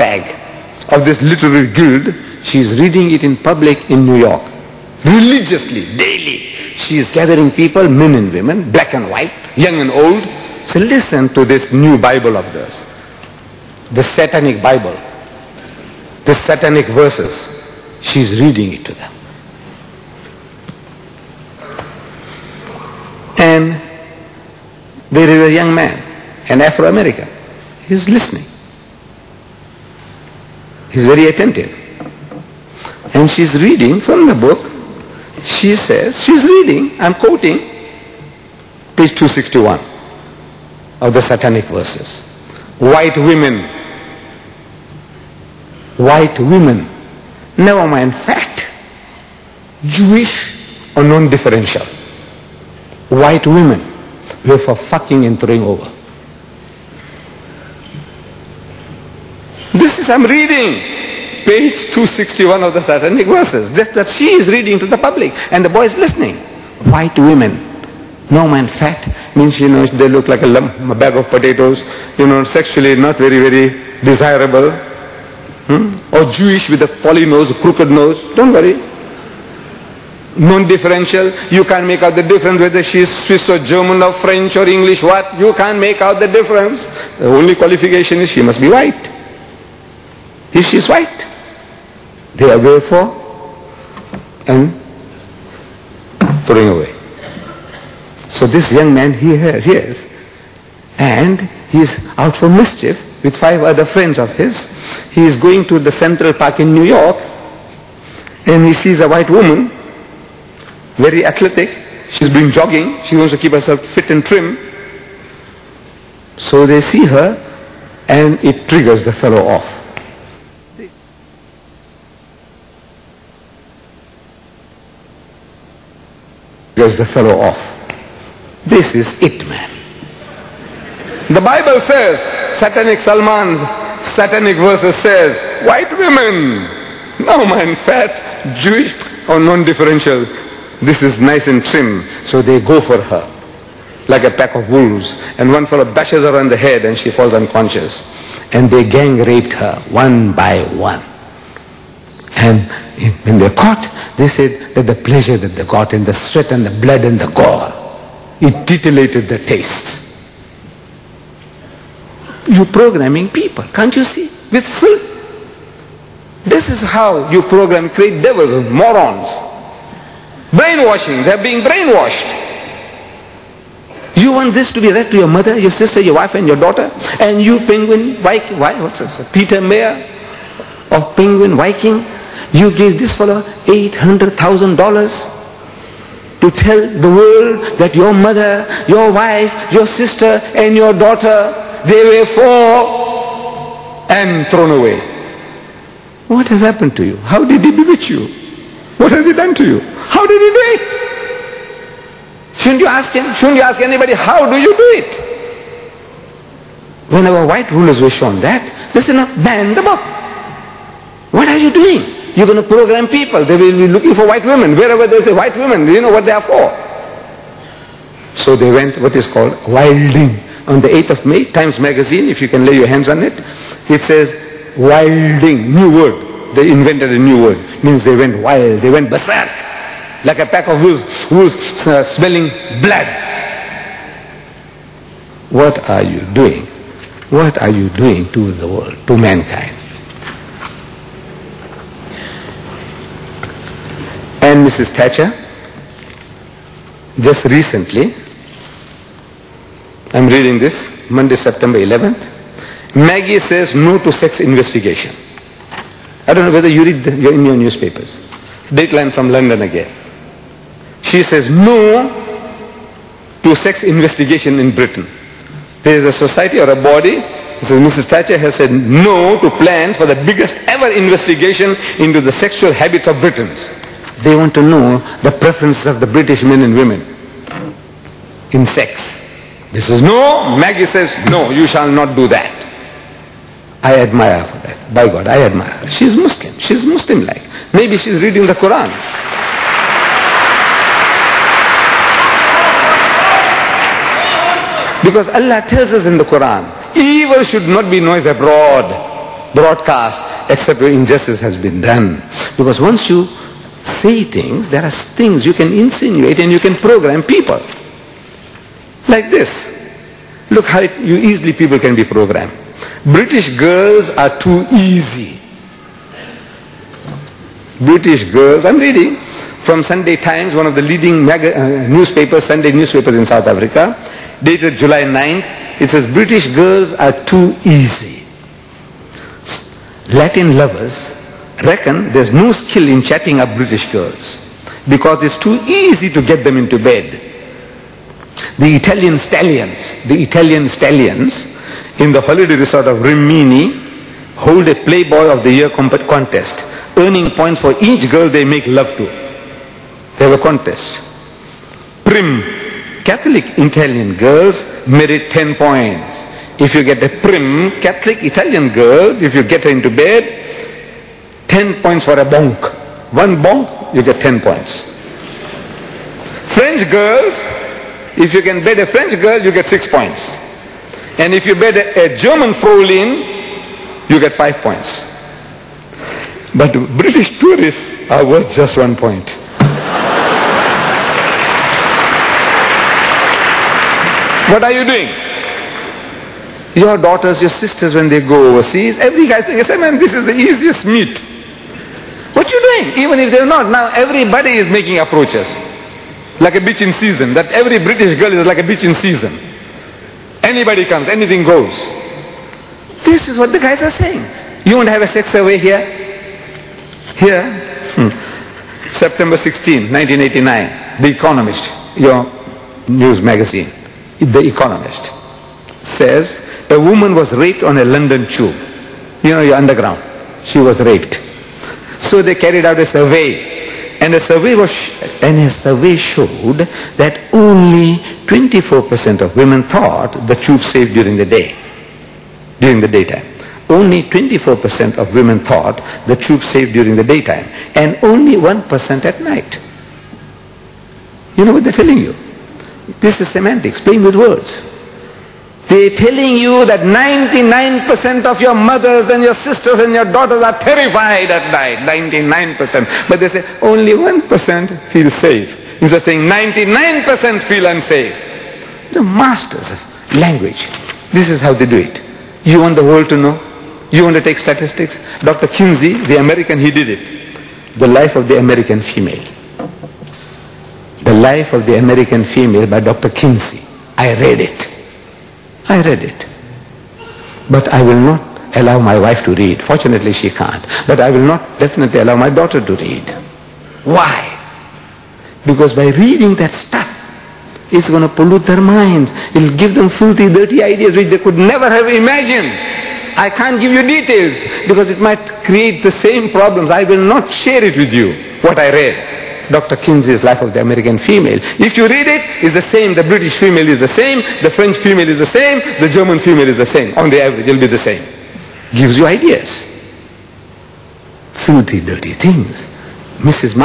tag of this literary guild. She is reading it in public in New York. Religiously, daily. She is gathering people, men and women, black and white, young and old. So listen to this new Bible of theirs. The satanic Bible. The satanic verses. She is reading it to them. And there is a young man, an Afro-American. He is listening. He is very attentive. And she is reading from the book. She says, she is reading, I'm quoting, page 261 of the satanic verses. White women. White women. Never mind fat, Jewish or non-differential. White women were for fucking and throwing over. This is, I'm reading page 261 of the satanic verses. That she is reading to the public and the boy is listening. White women, no man fat, means, they look like a lump, a bag of potatoes, sexually not very, very desirable. Or Jewish with a poly nose, crooked nose, don't worry. Non-differential, you can't make out the difference whether she is Swiss or German or French or English, what? You can't make out the difference. The only qualification is she must be white. If she is white, they are away for and throwing away. So this young man, he hears, and he is out for mischief with 5 other friends of his. He is going to the Central Park in New York, and he sees a white woman, very athletic. She's been jogging. She wants to keep herself fit and trim. So they see her, and it triggers the fellow off. Triggers the fellow off. This is it, man. The Bible says, satanic Salman's satanic verses says, white women, no man fat, Jewish or non-differential. This is nice and trim. So they go for her like a pack of wolves. And one fellow bashes her on the head and she falls unconscious. And they gang raped her one by one. And when they're caught, they said that the pleasure that they got in the sweat and the blood and the gore, it titillated the taste. You're programming people, can't you see? With filth. This is how you program, create devils, morons. Brainwashing, they're being brainwashed. You want this to be read to your mother, your sister, your wife and your daughter, and you Penguin Viking, what's this? Peter Mayer of Penguin Viking, you gave this fellow $800,000 to tell the world that your mother, your wife, your sister and your daughter, they were for and thrown away. What has happened to you? How did he bewitch you? What has he done to you? How did he do it? Shouldn't you ask him? Shouldn't you ask anybody, how do you do it? When our white rulers were shown that, they said, no, ban the book. What are you doing? You're going to program people. They will be looking for white women. Wherever there's a white woman, you know what they are for. So they went what is called wilding. On the 8th of May, Times Magazine, if you can lay your hands on it, it says wilding, new word. They invented a new word. Means they went wild, they went berserk. Like a pack of wolves smelling blood. What are you doing? What are you doing to the world, to mankind? And Mrs. Thatcher, just recently, I'm reading this, Monday, September 11th. Maggie says no to sex investigation. I don't know whether you read in your newspapers. Dateline from London again. She says no to sex investigation in Britain. There is a society or a body, Mrs. Thatcher has said no to plans for the biggest ever investigation into the sexual habits of Britons. They want to know the preferences of the British men and women in sex. This is no. Maggie says, no, you shall not do that. I admire her for that. By God, I admire her. She's Muslim. She's Muslim-like. Maybe she's reading the Quran. Because Allah tells us in the Quran, evil should not be noised abroad. broadcast except where injustice has been done. Because once you say things, there are things you can insinuate and you can program people. Like this. Look how easily people can be programmed. British girls are too easy. British girls, I'm reading from Sunday Times, one of the leading newspapers, Sunday newspapers in South Africa, dated July 9th. It says, British girls are too easy. Latin lovers reckon there's no skill in chatting up British girls because it's too easy to get them into bed. The Italian stallions in the holiday resort of Rimini hold a Playboy of the Year contest, earning points for each girl they make love to. They have a contest. Prim, Catholic Italian girls merit 10 points. If you get a prim Catholic Italian girl, if you get her into bed, 10 points for a bonk. One bonk, you get 10 points. French girls, if you can bed a French girl, you get 6 points. And if you bed a German Fraulein, you get 5 points. But British tourists are worth just 1 point. What are you doing? Your daughters, your sisters, when they go overseas, every guy says, yes, man, this is the easiest meat. What you doing? Even if they're not, now everybody is making approaches. Like a bitch in season. That every British girl is like a bitch in season. Anybody comes, anything goes. This is what the guys are saying. You want to have a sex survey here? Here? September 16, 1989. The Economist, your news magazine. The Economist says a woman was raped on a London tube. You know, your underground. She was raped. So they carried out a survey, and a survey showed that only 24% of women thought the tube safe during the day, during the daytime. Only 24% of women thought the tube safe during the daytime, and only 1% at night. You know what they're telling you? This is semantics, playing with words. They're telling you that 99% of your mothers and your sisters and your daughters are terrified at night. 99%. But they say only 1% feel safe. Instead of saying 99% feel unsafe. The masters of language. This is how they do it. You want the world to know? You want to take statistics? Dr. Kinsey, the American, he did it. The Life of the American Female. The Life of the American Female by Dr. Kinsey. I read it. But I will not allow my wife to read. Fortunately, she can't. But I will not definitely allow my daughter to read. Why? Because by reading that stuff, it's going to pollute their minds. It'll give them filthy, dirty ideas which they could never have imagined. I can't give you details because it might create the same problems. I will not share it with you, what I read. Dr. Kinsey's Life of the American Female. If you read it, it's the same. The British female is the same. The French female is the same. The German female is the same. On the average, it'll be the same. Gives you ideas. Filthy, dirty things. Mrs. Margaret